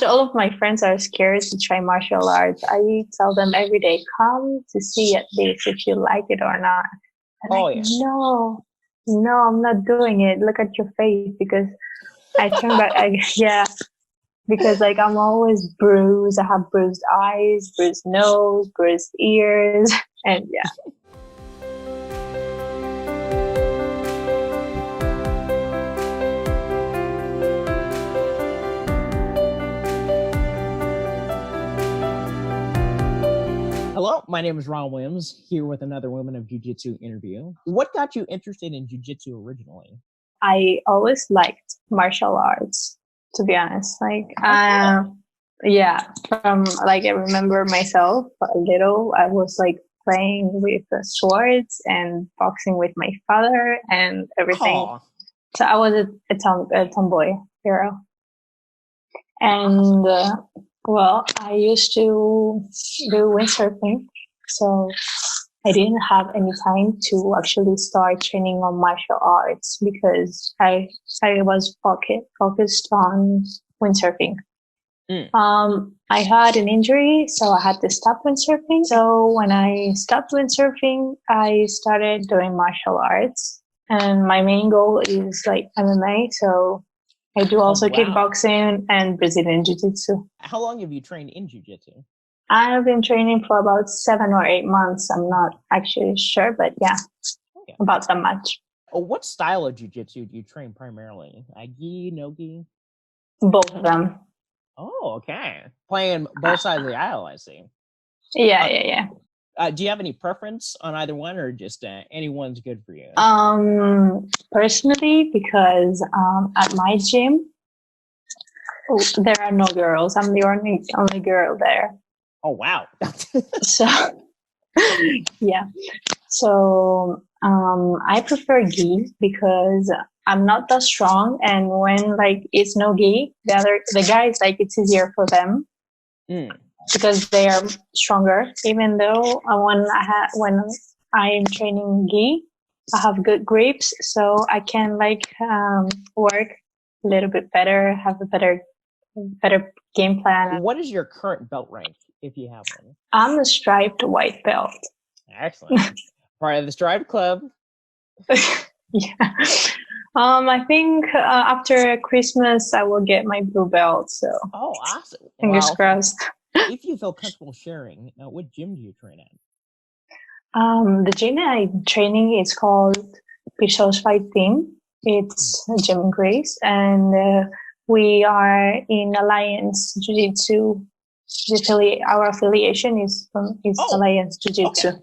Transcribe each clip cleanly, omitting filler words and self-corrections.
All of my friends are scared to try martial arts. I tell them every day, come to see at least if you like it or not. And Oh like, yeah. no, I'm not doing it. Look at your face, because I turn back. Yeah, because like I'm always bruised. I have bruised eyes, bruised nose, bruised ears, and yeah. Hello, my name is Ron Williams, here with another Women of Jiu-Jitsu interview. What got you interested in Jiu-Jitsu originally? I always liked martial arts, to be honest. Yeah, from like I remember myself a little. I was like playing with the swords and boxing with my father and everything. Oh, So I was a tomboy hero. And well, I used to do windsurfing, so I didn't have any time to actually start training on martial arts because I was focused on windsurfing. I had an injury, so I had to stop windsurfing. So when I stopped windsurfing, I started doing martial arts, and my main goal is like MMA. So I do also kickboxing and Brazilian Jiu-Jitsu. How long have you trained in Jiu-Jitsu? I've been training for about 7 or 8 months. I'm not actually sure, but yeah, about that much. What style of Jiu-Jitsu do you train primarily? Gi, no gi? Both of them. Oh, okay. Playing both sides of the aisle, I see. Yeah. Do you have any preference on either one, or just anyone's good for you? Personally, because at my gym, there are no girls. I'm the only girl there. Oh wow. So yeah. So I prefer gi because I'm not that strong, and when like it's no gi, the guys, like it's easier for them because they are stronger. Even though when I am training gi, I have good grips, so I can like work a little bit better, have a better game plan. What is your current belt rank, if you have one? I'm a striped white belt. Excellent. Part of the Stripe Club. Yeah. I think after Christmas I will get my blue belt. So. Oh, awesome! Fingers crossed. If you feel comfortable sharing, what gym do you train at? The gym that I'm training is called Pisos Fight Team. It's a gym in Greece, and we are in Alliance Jiu-Jitsu. Our affiliation is Alliance Jiu-Jitsu. Okay.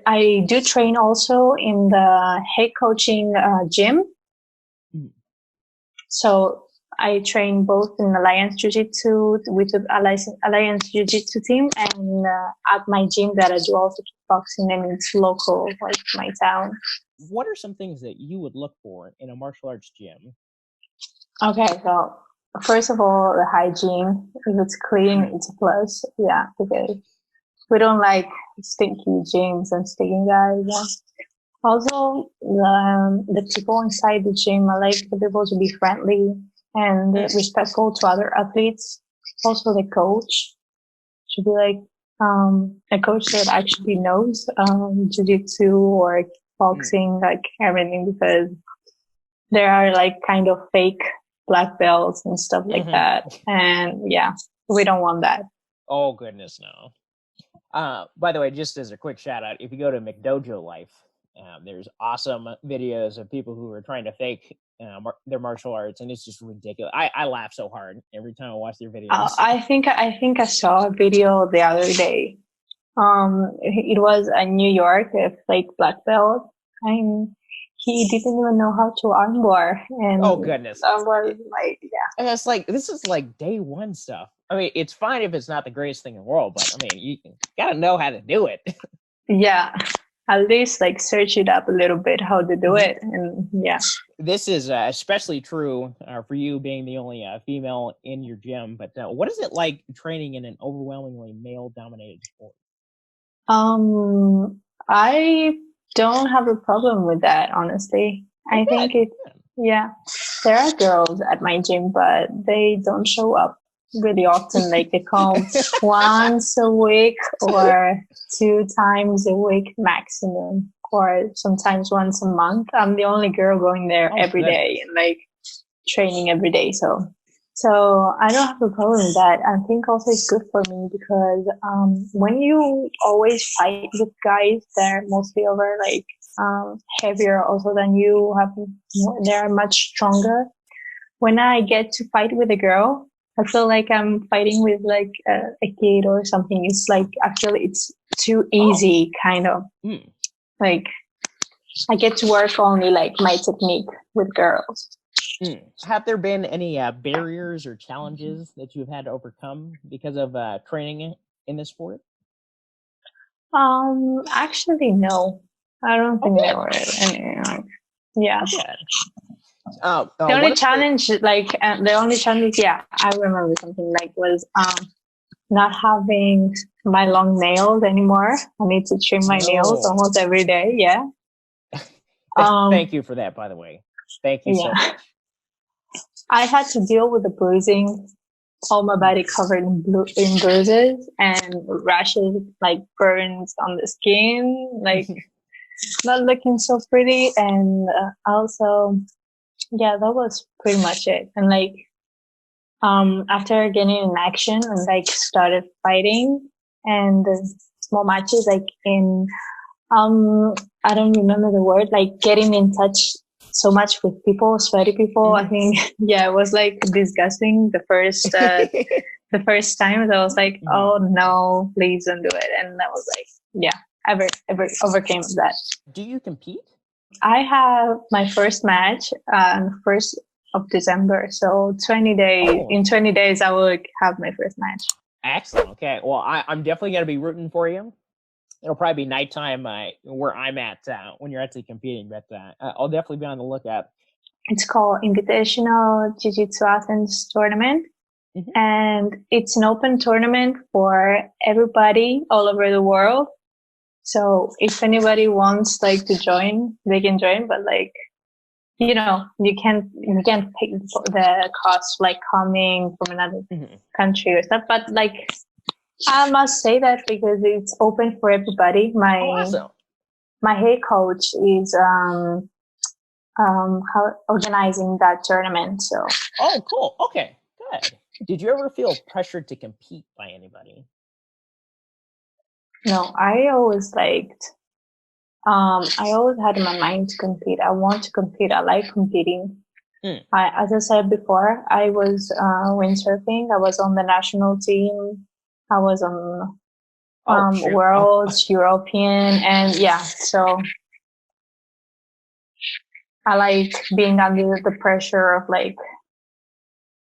I do train also in the head coaching gym. So I train both in Alliance Jiu-Jitsu with the Alliance Jiu-Jitsu team, and at my gym that I do also kickboxing, and it's local, like my town. What are some things that you would look for in a martial arts gym? Okay, so first of all, the hygiene. If it's clean, it's a plus. Yeah, because we don't like stinky gyms and stinky guys. Yeah. Also, the people inside the gym, I like the people to be friendly and respectful to other athletes. Also, the coach should be like a coach that actually knows jiu-jitsu or boxing, like everything, because there are like kind of fake black belts and stuff like that. And yeah, we don't want that. Oh, goodness, no. By the way, just as a quick shout out, if you go to McDojo Life, there's awesome videos of people who are trying to fake their martial arts, and it's just ridiculous. I laugh so hard every time I watch their videos. I think I saw a video the other day. It was in New York, a fake black belt, and he didn't even know how to armbar. And oh goodness, I was like, yeah. And it's like, this is like day one stuff. I mean, it's fine if it's not the greatest thing in the world, but I mean, you gotta know how to do it. Yeah. At least like search it up a little bit how to do it, and yeah. This is especially true for you being the only female in your gym. But what is it like training in an overwhelmingly male-dominated sport? I don't have a problem with that, honestly. I think there are girls at my gym, but they don't show up. really often. Like they come once a week or 2 times a week maximum, or sometimes once a month. I'm the only girl going there every day and like training every day. So I don't have a problem with that. I think also it's good for me because when you always fight with guys, they're mostly over like heavier also than you, have they're much stronger. When I get to fight with a girl, I feel like I'm fighting with like a kid or something. It's like actually it's too easy, kind of. Like I get to work only like my technique with girls. Have there been any barriers or challenges that you've had to overcome because of training in this sport? Actually, no. I don't think there were any. Yeah. The only challenge, yeah, I remember something like was not having my long nails anymore. I need to trim my nails almost every day. Yeah. Thank you for that, by the way. Thank you so much. I had to deal with the bruising, all my body covered in bruises and rashes, like burns on the skin, like not looking so pretty. And also, yeah, that was pretty much it. And like, after getting in action and like started fighting and small matches, like in, I don't remember the word, like getting in touch so much with people, sweaty people. I think, yeah, it was like disgusting the first time. I was like, oh no, please don't do it. And I was like, yeah, ever overcame that. Do you compete? I have my first match on 1st of December. So 20 days, in 20 days, I will have my first match. Excellent. Okay. Well, I'm definitely going to be rooting for you. It'll probably be nighttime where I'm at when you're actually competing, but I'll definitely be on the lookout. It's called Invitational Jiu-Jitsu Athens Tournament. And it's an open tournament for everybody all over the world. So if anybody wants like to join, they can join, but like, you know, you can't pay the cost like coming from another country or stuff. But like, I must say that because it's open for everybody. My head coach is organizing that tournament. So cool. Okay, good. Did you ever feel pressured to compete by anybody? No, I always liked. I always had in my mind to compete. I want to compete. I like competing. As I said before, I was windsurfing. I was on the national team. I was on Worlds, European, and yeah. So I like being under the pressure of like,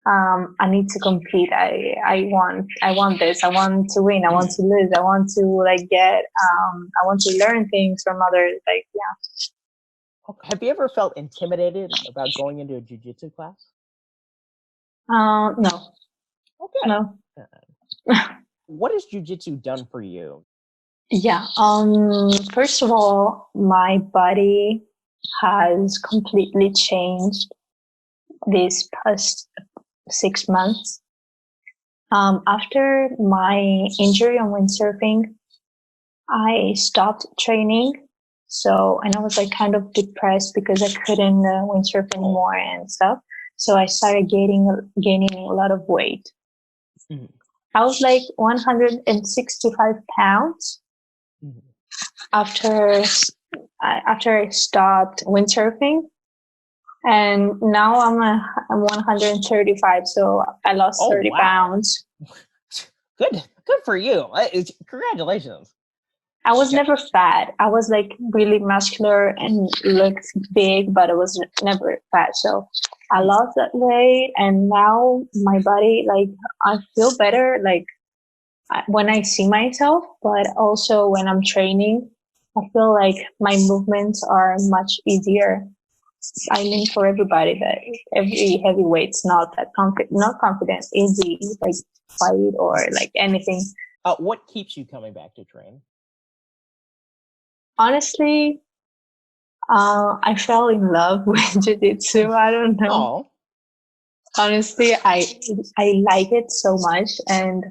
I need to compete. I want this. I want to win. I want to lose. I want to like get. I want to learn things from others. Like, yeah. Have you ever felt intimidated about going into a jiu-jitsu class? No. Okay. No. What has jiu-jitsu done for you? Yeah. First of all, my body has completely changed these past 6 months. After my injury on windsurfing, I stopped training. So, and I was like kind of depressed because I couldn't windsurf anymore and stuff. So I started gaining a lot of weight. I was like 165 pounds after I stopped windsurfing. And now I'm 135, so I lost 30 pounds. Good for you. Congratulations. I was never fat. I was like really muscular and looked big, but I was never fat. So I lost that weight, and now my body, like, I feel better, like when I see myself, but also when I'm training, I feel like my movements are much easier. I mean, for everybody, that every heavyweight's not confident, easy, like fight or like anything. What keeps you coming back to train? Honestly, I fell in love with jiu-jitsu. I don't know. Honestly, I like it so much, and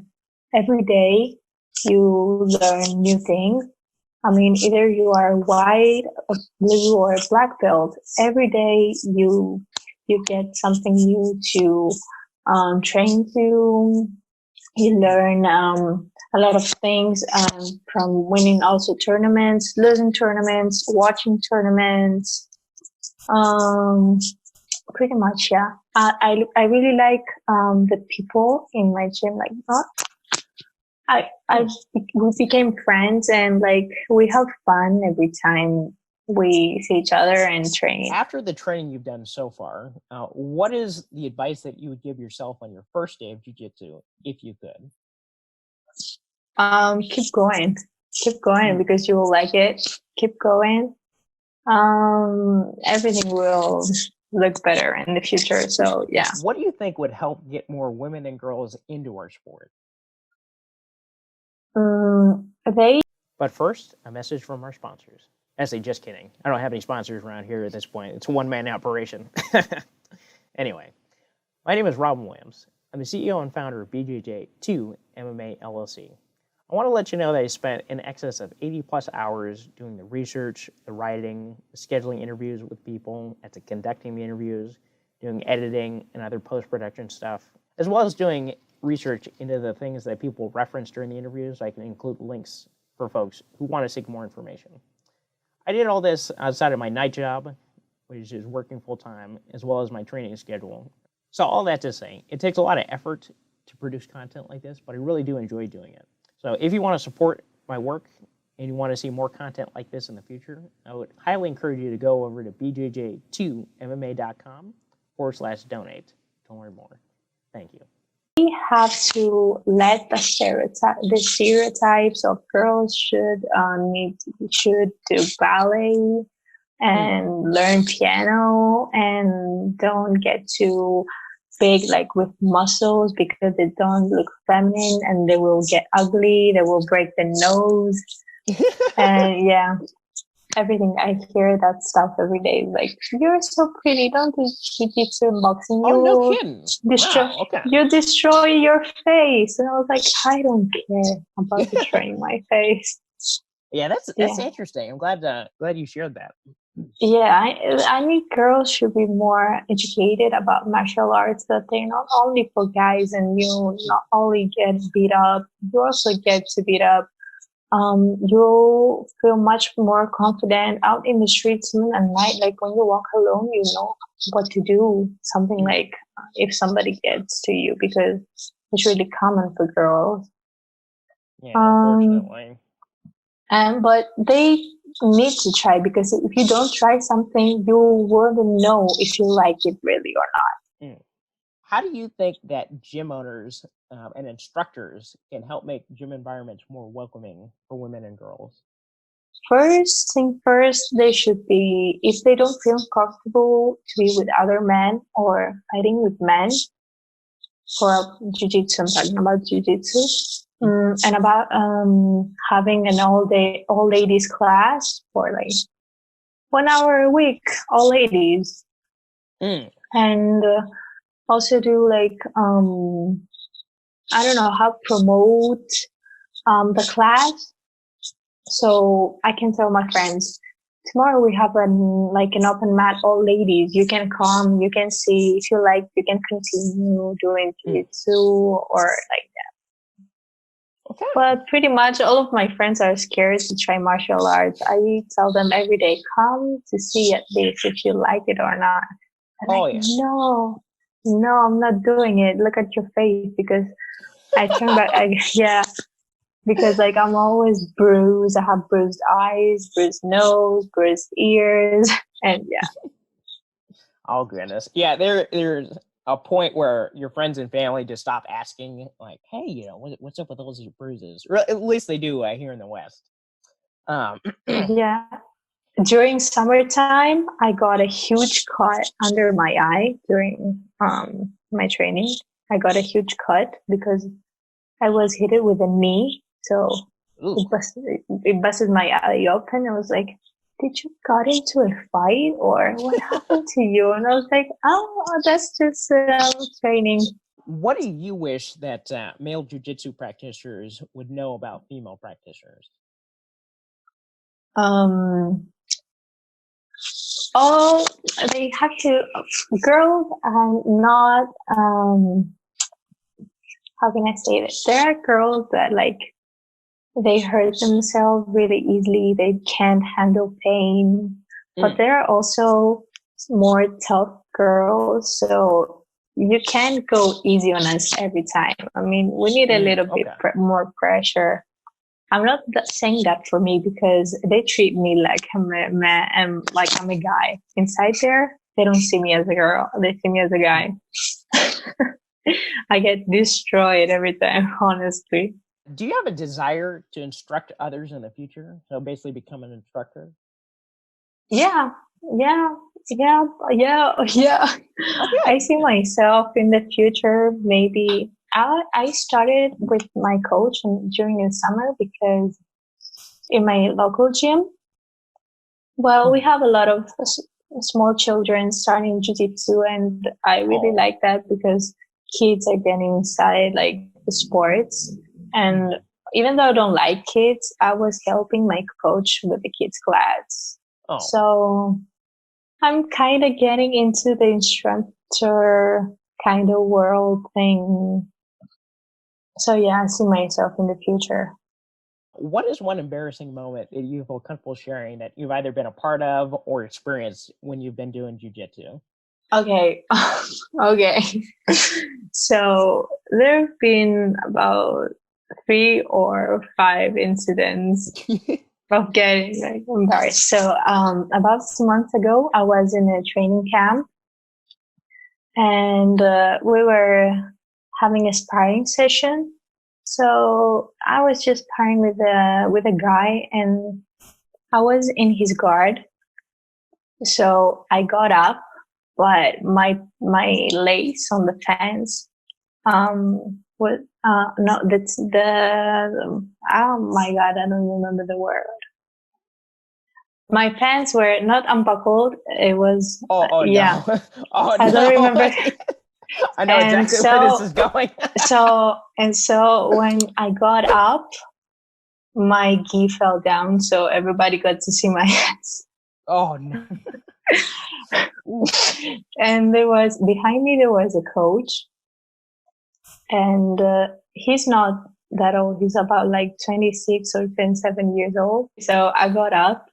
every day you learn new things. I mean, either you are white, or blue, or black belt. Every day you get something new to train to. You learn a lot of things from winning also tournaments, losing tournaments, watching tournaments. Um, Pretty much, yeah. I really like the people in my gym. Like, not I we became friends, and like we have fun every time we see each other and train. After the training you've done so far, what is the advice that you would give yourself on your first day of jiu-jitsu, if you could? Keep going because you will like it. Keep going. Everything will look better in the future. So yeah. What do you think would help get more women and girls into our sport? But first, a message from our sponsors. Actually, just kidding. I don't have any sponsors around here at this point. It's a one-man operation. Anyway, my name is Robin Williams. I'm the CEO and founder of BJJ2 MMA LLC. I want to let you know that I spent in excess of 80 plus hours doing the research, the writing, the scheduling interviews with people, conducting the interviews, doing editing and other post-production stuff, as well as doing research into the things that people reference during the interviews, so I can include links for folks who want to seek more information. I did all this outside of my night job, which is working full-time, as well as my training schedule. So all that to say, it takes a lot of effort to produce content like this, but I really do enjoy doing it. So if you want to support my work and you want to see more content like this in the future, I would highly encourage you to go over to bjj2mma.com/donate to learn more. Thank you. We have to let the stereotypes of girls should do ballet and learn piano and don't get too big, like with muscles, because they don't look feminine and they will get ugly. They will break the nose. And yeah, everything. I hear that stuff every day. Like, you're so pretty. Don't do jiu-jitsu and boxing. Oh, no kidding. You destroy your face. And I was like, I don't care about destroying my face. Yeah, that's interesting. I'm glad you shared that. Yeah, I think girls should be more educated about martial arts, that they're not only for guys, and you not only get beat up, you also get to beat up. You'll feel much more confident out in the streets even at night. Like when you walk alone, you know what to do. Something like if somebody gets to you, because it's really common for girls. Yeah, unfortunately. But they need to try, because if you don't try something, you wouldn't know if you like it really or not. How do you think that gym owners and instructors can help make gym environments more welcoming for women and girls? First thing first, they should be, if they don't feel comfortable to be with other men or fighting with men for jiu-jitsu, I'm talking about jiu-jitsu, and about having an all ladies class for like 1 hour a week, all ladies. And also do like, I don't know, how promote the class. So I can tell my friends, tomorrow we have an open mat, all ladies. You can come, you can see, if you like, you can continue doing jiu-jitsu or like that. Okay. But pretty much all of my friends are scared to try martial arts. I tell them every day, come to see at least if you like it or not. No, I'm not doing it. Look at your face, because I turn back. Because like I'm always bruised. I have bruised eyes, bruised nose, bruised ears, and yeah. Oh goodness, yeah. There's a point where your friends and family just stop asking, like, "Hey, what's up with all these bruises?" Or at least they do here in the West. Yeah. During summertime, I got a huge cut under my eye during my training. I got a huge cut because I was hit it with a knee. So it busted my eye open. I was like, did you got into a fight or what happened to you? And I was like, oh, that's just training. What do you wish that male jiu-jitsu practitioners would know about female practitioners? Oh, they have to, girls are not, how can I say this? There are girls that like, they hurt themselves really easily. They can't handle pain, but there are also more tough girls. So you can't go easy on us every time. I mean, we need a little bit more pressure. I'm not saying that for me because they treat me like I'm a guy. Inside there, they don't see me as a girl. They see me as a guy. I get destroyed every time, honestly. Do you have a desire to instruct others in the future? So basically become an instructor? Yeah. I see myself in the future. Maybe I started with my coach during the summer because in my local gym, well, we have a lot of small children starting jiu-jitsu, and I really like that because kids are getting inside like the sports. And even though I don't like kids, I was helping my coach with the kids class. So I'm kind of getting into the instructor kind of world thing. So yeah, I see myself in the future. What is one embarrassing moment that you feel comfortable sharing that you've either been a part of or experienced when you've been doing jiu-jitsu? Okay. So there have been about 3 or 5 incidents of getting like embarrassed. So about 2 months ago, I was in a training camp, and we were having a sparring session. So I was just sparring with a guy, and I was in his guard. So I got up, but my lace on the fence was no, that's the oh my god, I don't remember the word. My pants were not unbuckled. It was yeah. No. I don't remember. I know exactly where this is going. so when I got up, my gi fell down, so everybody got to see my hands. Oh no. And behind me there was a coach, and he's not that old. He's about like 26 or 27 years old. So I got up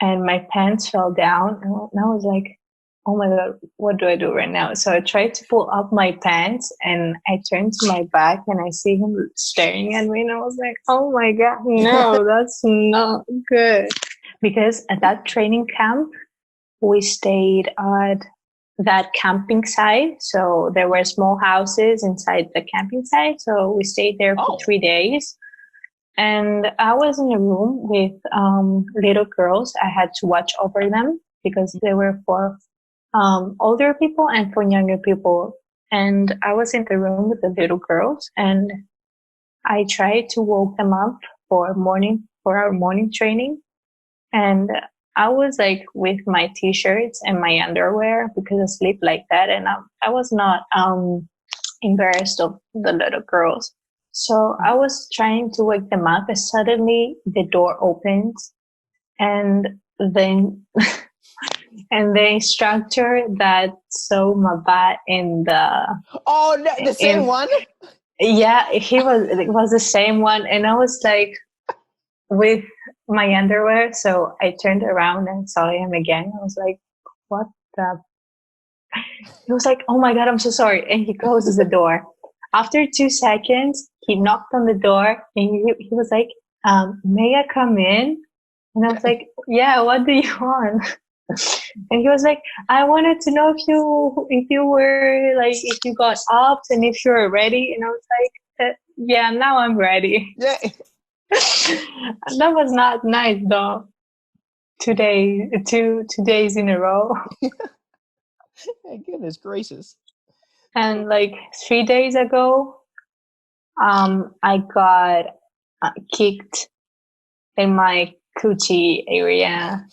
and my pants fell down, and I was like, oh my god, what do I do right now? So I tried to pull up my pants, and I turned to my back and I see him staring at me, and I was like, oh my god, no, that's not good. Because at that training camp, we stayed at that camping site. So there were small houses inside the camping site. So we stayed there for 3 days. And I was in a room with little girls. I had to watch over them because they were for older people and for younger people. And I was in the room with the little girls, and I tried to wake them up for our morning training. And I was like with my t-shirts and my underwear because I sleep like that. And I was not embarrassed of the little girls. So I was trying to wake them up, and suddenly the door opens, and then and the instructor that saw my butt in the same one? Yeah, it was the same one. And I was like with my underwear, so I turned around and saw him again. I was like, what the? He was like, oh my god, I'm so sorry. And he closes the door. After 2 seconds, he knocked on the door, and he was like, may I come in? And I was like, yeah, what do you want? And he was like, I wanted to know if you were like, if you got up and if you were ready. And I was like, yeah, now I'm ready. Yeah. That was not nice though. 2 days in a row. Goodness gracious. And like 3 days ago, I got kicked in my coochie area.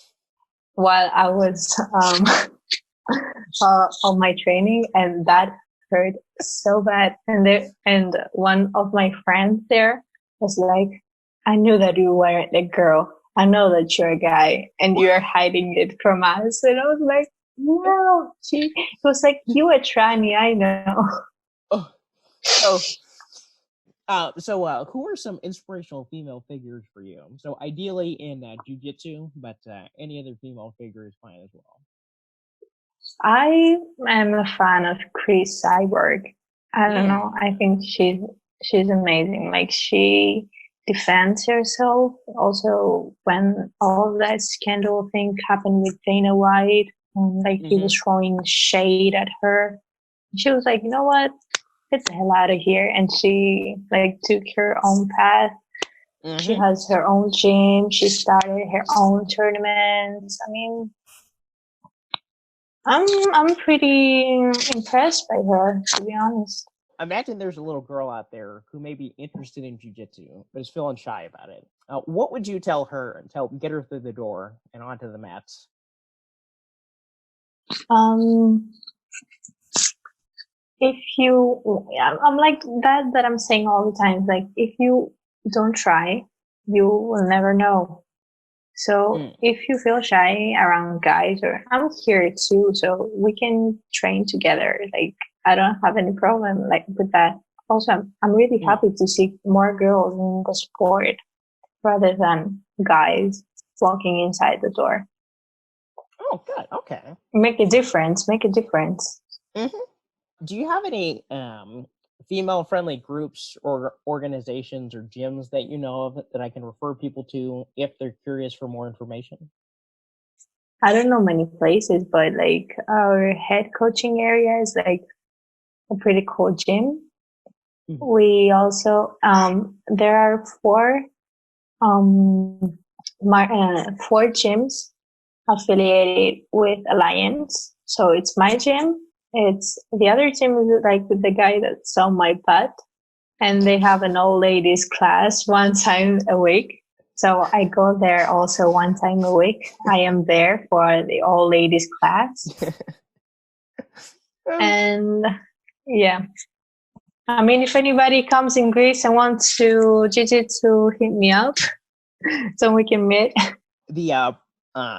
while I was on my training, and that hurt so bad. And one of my friends there was like, "I knew that you weren't a girl. I know that you're a guy, and you're hiding it from us." And I was like, "No." She was like, "You were tranny, I know." Oh, so who are some inspirational female figures for you? So ideally in jiu-jitsu, but any other female figure is fine as well. I am a fan of Chris Cyborg. I don't know. I think she's amazing. Like, she defends herself. Also, when all that scandal thing happened with Dana White, like he was throwing shade at her, she was like, "You know what? Get the hell out of here." And she like took her own path. She has her own gym. She started her own tournaments. I mean, I'm pretty impressed by her, to be honest. Imagine there's a little girl out there who may be interested in jiu-jitsu, but is feeling shy about it. What would you tell her and get her through the door and onto the mats? If you, I'm like that I'm saying all the time. Like, if you don't try, you will never know. So if you feel shy around guys, or I'm here too, so we can train together. Like, I don't have any problem like with that. Also, I'm really happy to see more girls in the sport rather than guys walking inside the door. Oh, good. Okay. Make a difference. Make a difference. Do you have any female-friendly groups or organizations or gyms that you know of that I can refer people to if they're curious for more information? I don't know many places, but like our head coaching area is like a pretty cool gym. We also there are four gyms affiliated with Alliance. So it's my gym. It's the other gym is like the guy that saw my butt, and they have an all ladies class one time a week. So I go there also one time a week. I am there for the all ladies class. And yeah, I mean, if anybody comes in Greece and wants to jiu-jitsu, hit me up so we can meet. The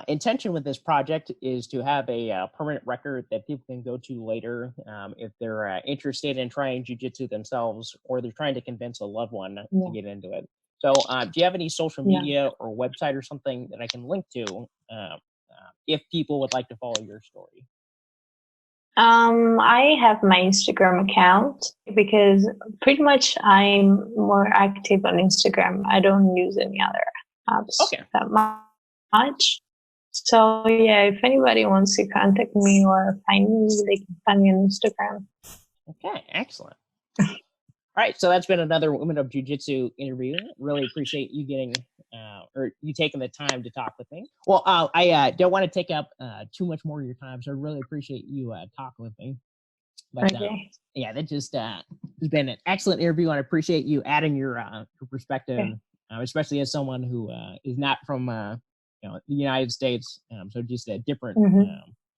intention with this project is to have a permanent record that people can go to later if they're interested in trying jiu-jitsu themselves, or they're trying to convince a loved one to get into it. So do you have any social media or website or something that I can link to if people would like to follow your story? I have my Instagram account because pretty much I'm more active on Instagram. I don't use any other apps that much. So yeah, if anybody wants to contact me or find me, they can find me on Instagram. Okay, excellent. All right, so that's been another Women of Jiu-Jitsu interview. Really appreciate you getting or you taking the time to talk with me. Well, I don't want to take up too much more of your time, so I really appreciate you talking with me. But yeah, that just has been an excellent interview, and I appreciate you adding your perspective, especially as someone who is not from the United States, so just a different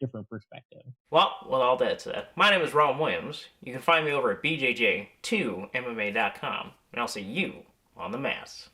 different perspective. Well, with all that said, my name is Ron Williams. You can find me over at bjj2mma.com, and I'll see you on the mats.